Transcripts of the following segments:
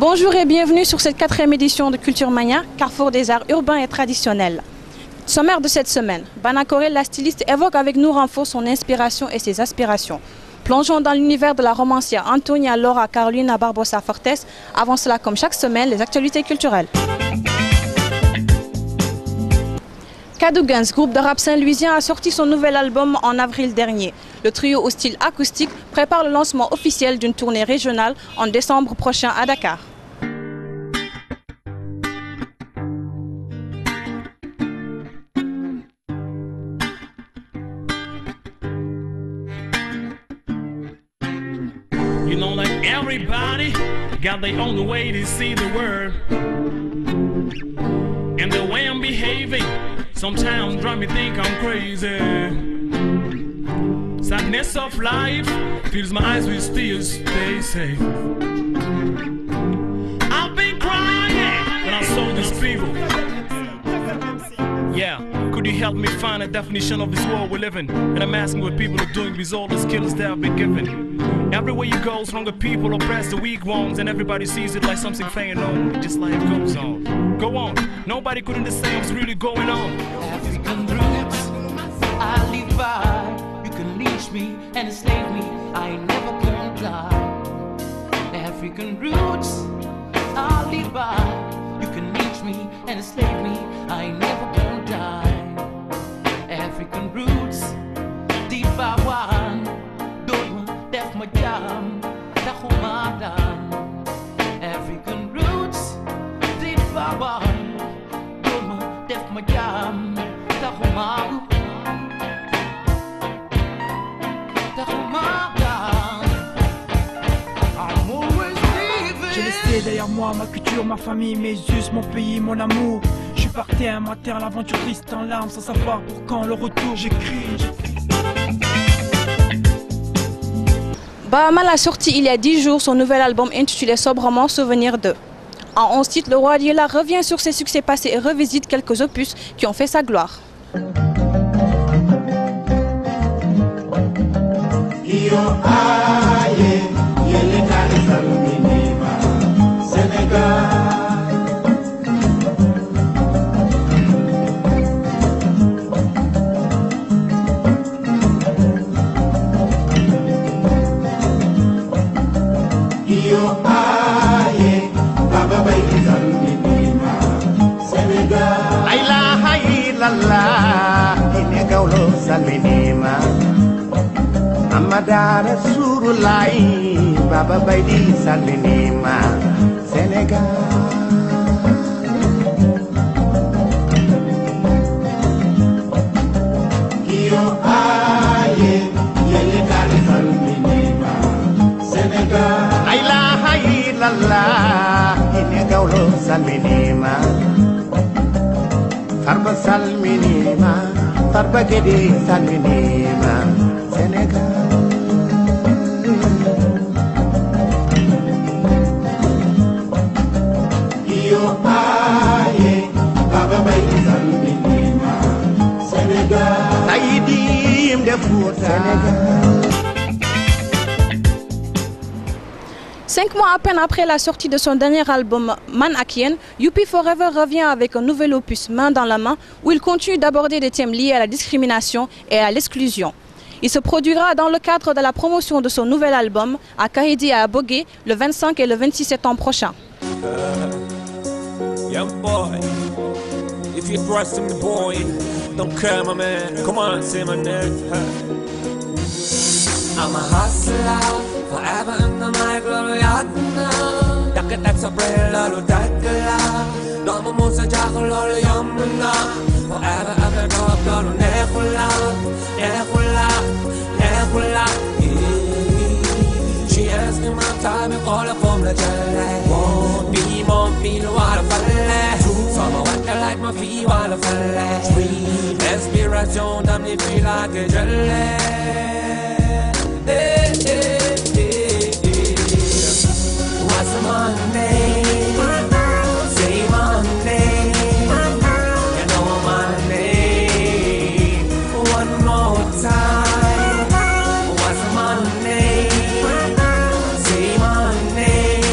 Bonjour et bienvenue sur cette 4e édition de Culture Mania, carrefour des arts urbains et traditionnels. Sommaire de cette semaine, Banakore, la styliste, évoque avec nous Renfo son inspiration et ses aspirations. Plongeons dans l'univers de la romancière Antonia Laura Carolina Barbosa Fortes. Avant cela, comme chaque semaine, les actualités culturelles. Kadugans, groupe de rap saint-louisien, a sorti son nouvel album en avril dernier. Le trio au style acoustique prépare le lancement officiel d'une tournée régionale en décembre prochain à Dakar. You know, like everybody got their own way to see the world. And the way I'm behaving sometimes drive me think I'm crazy. Sadness of life fills my eyes with tears, they say. I've been crying when I saw these people. Yeah, could you help me find a definition of this world we live in? And I'm asking what people are doing with all the skills they have been given. Everywhere you go, stronger people oppress the weak ones, and everybody sees it like something failing on, just like it goes on. Go on, nobody could understand what's really going on. African roots, I live by. You can leash me and enslave me, I ain't never gonna die. African roots, I live by. You can leash me and enslave me, I ain't never gonna die. African roots, deep by one. Def my jam, Tahumadan. African roots, deep bawan. Doma, def my jam, Tahumadan. I'm always leaving. J'ai laissé derrière moi ma culture, ma famille, mes us, mon pays, mon amour. Je suis parti à ma terre, l'aventure triste en larmes, sans savoir pour quand le retour. J'écris. Bahamal a sorti il y a 10 jours son nouvel album intitulé sobrement Souvenir d'eux. En 11 titres, le roi Diela revient sur ses succès passés et revisite quelques opus qui ont fait sa gloire. Amadara Surulai, Baba Baidi Salinima, Senegal. Yo aye, Yelikari Salinima, Senegal. Aila hai lalla, Inegaulo Salinima, Farba Salminima, Farba Gedi Salinima, Senegal. Cinq mois à peine après la sortie de son dernier album Man Akien, Youpi Forever revient avec un nouvel opus Main dans la main où il continue d'aborder des thèmes liés à la discrimination et à l'exclusion. Il se produira dans le cadre de la promotion de son nouvel album à Kahidi et à Bogué le 25 et le 26 septembre prochain. Young boy, if you're trusting the boy, don't care my man, come on, say my name. I'm a hustler, forever in the micro yatna. Dakit at sa prela lo dakla. Don't mo sa jakol lo yamna. Forever ever go up lo nekula, nekula, nekula. She asked me my time and call her from the jelly. Won't be more feel what I feel. Some of what I like my feet while I feel. Dream, inspiration, damn me feel like a jelly. What's my name? Say my name. You know my name. One more time. What's my name? Say my name.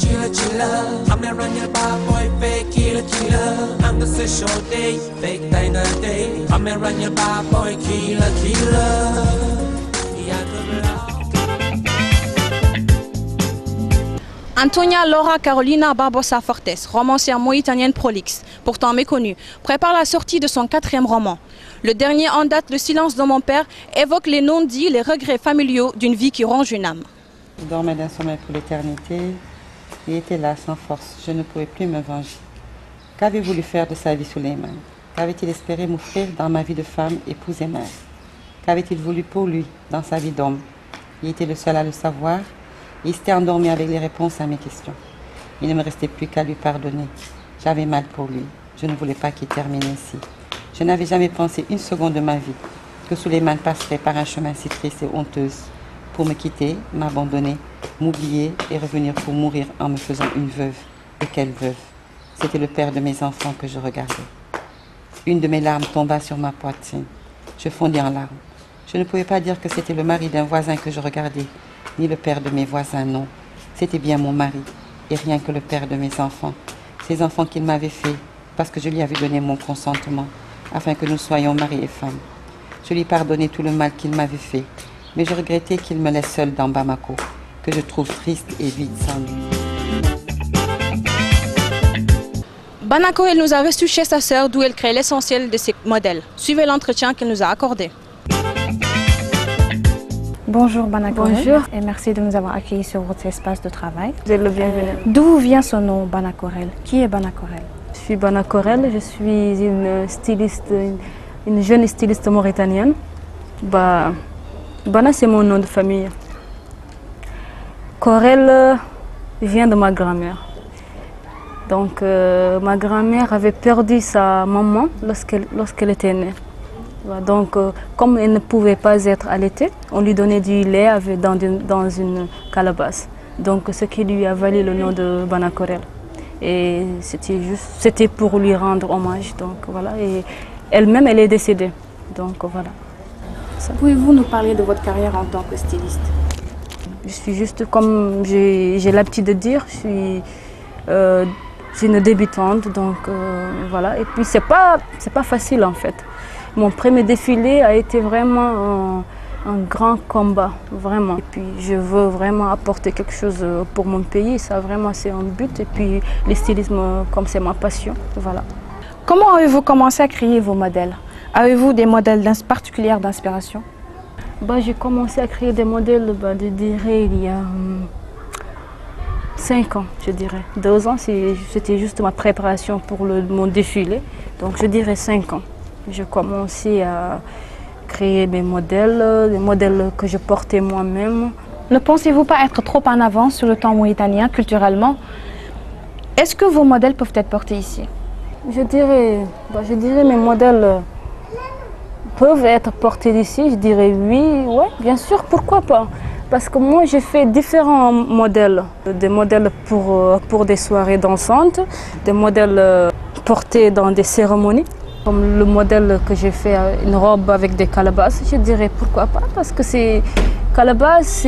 chila chila. I'm not running bad boy, fake killer killer. I'm the social day, fake diner day. I'm not running bad boy, killer killer. Yeah, good love. Antonia Laura Carolina Barbosa Fortes, romancière mauritanienne prolixe, pourtant méconnue, prépare la sortie de son 4e roman. Le dernier en date, Le silence de mon père, évoque les non-dits, les regrets familiaux d'une vie qui ronge une âme. Je dormais d'un sommeil pour l'éternité. Il était là, sans force. Je ne pouvais plus me venger. Qu'avait voulu faire de sa vie Suleiman? Qu'avait-il espéré m'offrir dans ma vie de femme, épouse et mère? Qu'avait-il voulu pour lui dans sa vie d'homme? Il était le seul à le savoir. Il s'était endormi avec les réponses à mes questions. Il ne me restait plus qu'à lui pardonner. J'avais mal pour lui. Je ne voulais pas qu'il termine ainsi. Je n'avais jamais pensé une seconde de ma vie que Suleiman passerait par un chemin si triste et honteux pour me quitter, m'abandonner, m'oublier et revenir pour mourir en me faisant une veuve. Et quelle veuve! C'était le père de mes enfants que je regardais. Une de mes larmes tomba sur ma poitrine. Je fondis en larmes. Je ne pouvais pas dire que c'était le mari d'un voisin que je regardais, ni le père de mes voisins, non. C'était bien mon mari, et rien que le père de mes enfants. Ces enfants qu'il m'avait fait, parce que je lui avais donné mon consentement, afin que nous soyons mari et femme. Je lui pardonnais tout le mal qu'il m'avait fait, mais je regrettais qu'il me laisse seul dans Bamako, que je trouve triste et vide sans lui. Banako, elle nous a reçus chez sa sœur, d'où elle crée l'essentiel de ses modèles. Suivez l'entretien qu'elle nous a accordé. Bonjour Banakorel. Bonjour. Et merci de nous avoir accueillis sur votre espace de travail. Vous êtes le bienvenu. D'où vient ce nom Banakorel? Qui est Banakorel? Je suis Banakorel, je suis une styliste, une jeune styliste mauritanienne. Bana, c'est mon nom de famille. Korel vient de ma grand-mère. Donc ma grand-mère avait perdu sa maman lorsqu'elle était née. Donc, comme elle ne pouvait pas être allaitée, on lui donnait du lait dans une calebasse. Donc, ce qui lui a valu le nom de Banakorel. Et c'était pour lui rendre hommage. Donc, voilà. Et elle-même, elle est décédée. Donc, voilà. Pouvez-vous nous parler de votre carrière en tant que styliste? Je suis juste, comme j'ai l'habitude de dire, je suis une débutante. Donc, voilà. Et puis, c'est pas facile, en fait. Mon premier défilé a été vraiment un grand combat, vraiment. Et puis je veux vraiment apporter quelque chose pour mon pays, ça vraiment c'est un but. Et puis le stylisme, comme c'est ma passion, voilà. Comment avez-vous commencé à créer vos modèles? Avez-vous des modèles particuliers d'inspiration? J'ai commencé à créer des modèles, je dirais, il y a 5 ans, je dirais. 2 ans, c'était juste ma préparation pour mon défilé, donc je dirais 5 ans. J'ai commencé à créer mes modèles, des modèles que je portais moi-même. Ne pensez-vous pas être trop en avance sur le temps mauritanien culturellement? Est-ce que vos modèles peuvent être portés ici? Je dirais mes modèles peuvent être portés ici. Je dirais oui, ouais, bien sûr, pourquoi pas? Parce que moi j'ai fait différents modèles. Des modèles pour des soirées dansantes, des modèles portés dans des cérémonies. Comme le modèle que j'ai fait, une robe avec des calebasses, je dirais pourquoi pas, parce que calebasse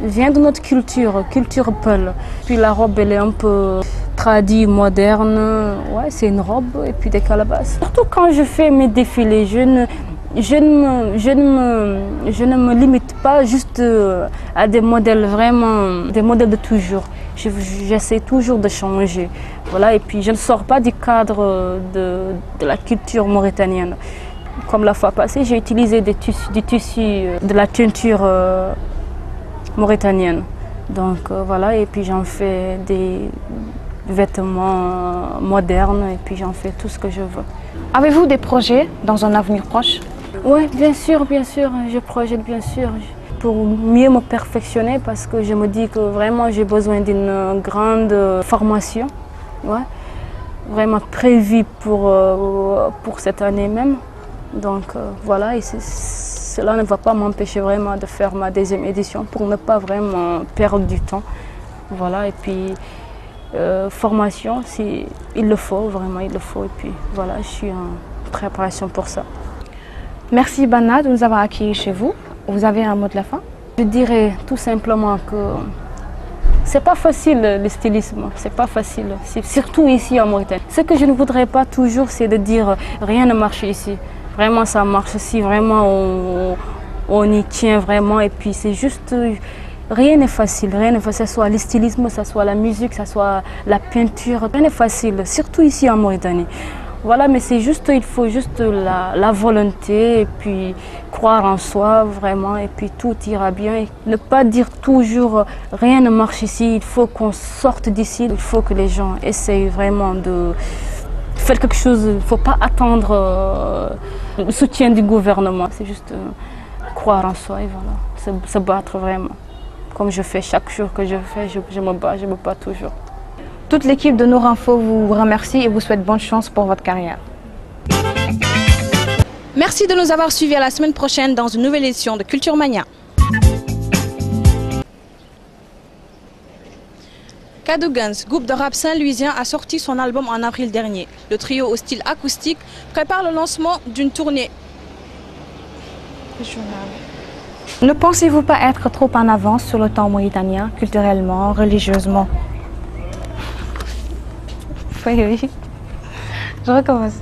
vient de notre culture Peul. Puis la robe elle est un peu tradie, moderne, ouais, c'est une robe et puis des calebasses. Surtout quand je fais mes défilés, je ne me limite pas juste à des modèles vraiment, des modèles de toujours. J'essaie toujours de changer. Voilà, et puis je ne sors pas du cadre de la culture mauritanienne. Comme la fois passée, j'ai utilisé du tissu de la teinture mauritanienne. Donc voilà, et puis j'en fais des vêtements modernes et puis j'en fais tout ce que je veux. Avez-vous des projets dans un avenir proche? Oui, bien sûr, je projette bien sûr. Pour mieux me perfectionner parce que je me dis que vraiment j'ai besoin d'une grande formation, ouais, vraiment prévue pour cette année même. Donc voilà, et cela ne va pas m'empêcher vraiment de faire ma 2e édition pour ne pas vraiment perdre du temps. Voilà, et puis formation, il le faut, vraiment il le faut. Et puis voilà, je suis en préparation pour ça. Merci Bana de nous avoir accueillis chez vous. Vous avez un mot de la fin? Je dirais tout simplement que C'est pas facile le stylisme, c'est pas facile, surtout ici en Mauritanie. Ce que je ne voudrais pas toujours, c'est de dire rien ne marche ici. Vraiment ça marche ici, vraiment on y tient vraiment et puis c'est juste, rien n'est facile, que ce soit le stylisme, que ce soit la musique, que ce soit la peinture, rien n'est facile, surtout ici en Mauritanie. Voilà, mais c'est juste, il faut juste la volonté et puis croire en soi vraiment et puis tout ira bien. Et ne pas dire toujours rien ne marche ici, il faut qu'on sorte d'ici, il faut que les gens essayent vraiment de faire quelque chose, il ne faut pas attendre le soutien du gouvernement, c'est juste croire en soi et voilà, se battre vraiment. Comme je fais chaque jour que je fais, je me bats toujours. Toute l'équipe de Nour Info vous remercie et vous souhaite bonne chance pour votre carrière. Merci de nous avoir suivis. À la semaine prochaine dans une nouvelle édition de Culture Mania. Kadougans, groupe de rap saint-louisien, a sorti son album en avril dernier. Le trio au style acoustique prépare le lancement d'une tournée. Ne pensez-vous pas être trop en avance sur le temps mauritanien, culturellement, religieusement? Oui, je recommence.